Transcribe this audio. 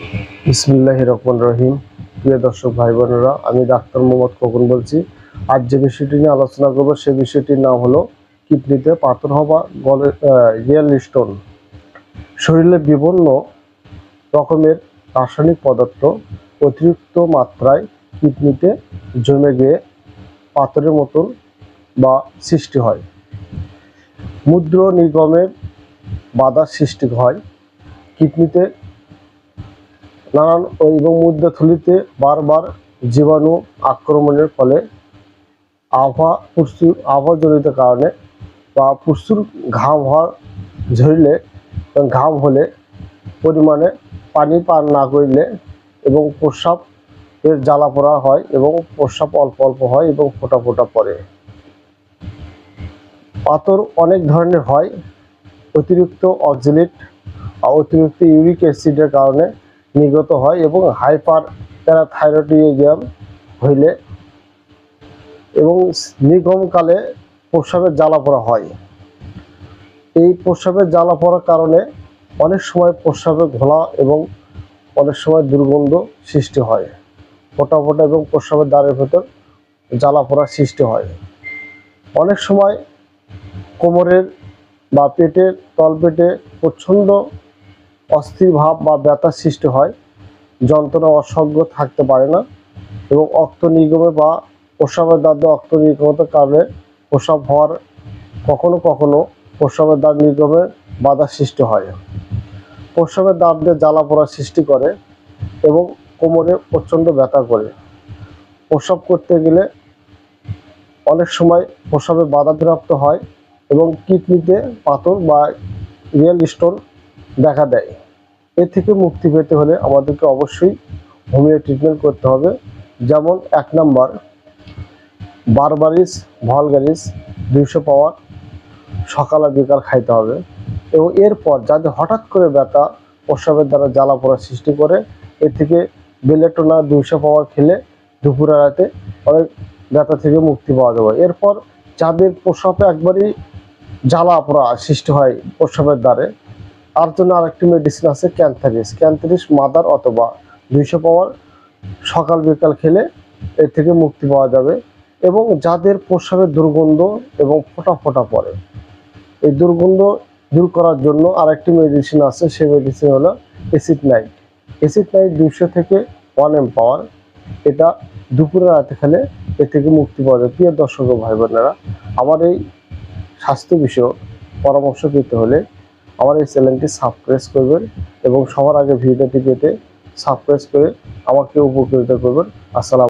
বিসমিল্লাহির রহমানির রহিম। প্রিয় দর্শক ভাই বোনেরা, আমি ডাক্তার মোহাম্মদ খোকন বলছি। আজ যে বিষয়টি নিয়ে আলোচনা করব সেই বিষয়টির নাম হলো কিডনিতে পাথর হওয়া, রিয়েল স্টোন। শরীরে বিভিন্ন রকমের রাসায়নিক পদার্থ অতিরিক্ত মাত্রায় কিডনিতে জমে গিয়ে পাথরের মতন বা সৃষ্টি হয়। মূত্র নির্গমের বাধার সৃষ্টি হয়। কিডনিতে নানান এবং মূত্রথলিতে বারবার জীবাণু আক্রমণের ফলে আবহাওয়াজনিত কারণে বা প্রচুর ঘাম হলে পরিমাণে পানি পান না করলে এবং প্রস্রাবের জ্বালা পোড়া হয় এবং প্রস্রাব অল্প অল্প হয় এবং ফোঁটা ফোঁটা পড়ে। পাথর অনেক ধরনের হয়। অতিরিক্ত অক্সালেট অতিরিক্ত ইউরিক অ্যাসিডের কারণে নির্গত হয় এবং হাইপার প্যারাথাইরয়েডিজম হইলে এবং নির্গমকালে প্রস্রাবের জ্বালা পোড়া হয়। এই প্রস্রাবের জ্বালা পড়ার কারণে অনেক সময় প্রস্রাবে ঘোলা এবং অনেক সময় দুর্গন্ধ সৃষ্টি হয়। ফোঁটা ফোঁটা এবং প্রস্রাবের দ্বারের ভেতর জ্বালা পোড়ার সৃষ্টি হয়। অনেক সময় কোমরের বা পেটের তলপেটে প্রচণ্ড অস্থির ভাব বা ব্যথার সৃষ্টি হয়। যন্ত্রণা অসহ্য থাকতে পারে না এবং অক্ত নির্গমে বা প্রস্রাবের দ্বার দিয়ে অক্ত নির্গমতার কারণে প্রস্রাব হওয়ার কখনো কখনো প্রস্রাবের দ্বার নির্গমে বাধার সৃষ্টি হয়। প্রস্রাবের দ্বার দিয়ে জ্বালা পোড়ার সৃষ্টি করে এবং কোমরে প্রচণ্ড ব্যথা করে। প্রস্রাব করতে গেলে অনেক সময় প্রস্রাবে বাধাপ্রাপ্ত হয় এবং কিডনিতে পাথর বা রিয়েল স্টোন দেখা দেয়। এ থেকে মুক্তি পেতে হলে আমাদেরকে অবশ্যই হোমিও ট্রিটমেন্ট করতে হবে। যেমন 1 নম্বর বারবারিস ভলগারিস 200 পাওয়ার সকাল আর বিকাল খাইতে হবে। এবং এরপর যাদের হঠাৎ করে ব্যথা প্রস্রাবের দ্বারা জ্বালা পোড়া সৃষ্টি করে, এর থেকে বেলেটোনা 200 পাওয়ার খেলে দুপুরে রাতে অনেক ব্যথা থেকে মুক্তি পাওয়া যাবে। এরপর যাদের প্রস্রাবে একবারই জ্বালা পোড়া সৃষ্টি হয় প্রস্রাবের দ্বারে, তার জন্য আরেকটি মেডিসিন আছে ক্যান্থারিস মাদার অথবা 200 পাওয়ার সকাল বিকাল খেলে এর থেকে মুক্তি পাওয়া যাবে। এবং যাদের প্রস্রাবের দুর্গন্ধ এবং ফোঁটা ফোঁটা পড়ে, এই দুর্গন্ধ দূর করার জন্য আরেকটি মেডিসিন আছে, সেই মেডিসিন হলো অ্যাসিড নাইট 200 থেকে 1 m পাওয়ার। এটা দুপুরে রাতে খেলে এর থেকে মুক্তি পাওয়া যায়। প্রিয় দর্শক ভাই বোনেরা, আমার এই স্বাস্থ্য বিষয়ক পরামর্শ পেতে হলে আমার এই চ্যানেলটি সাবস্ক্রাইব করবেন এবং সবার আগে ভিডিওটি পেতে সাবস্ক্রাইব করে আমাকে উপকৃত করবেন। আসসালাম।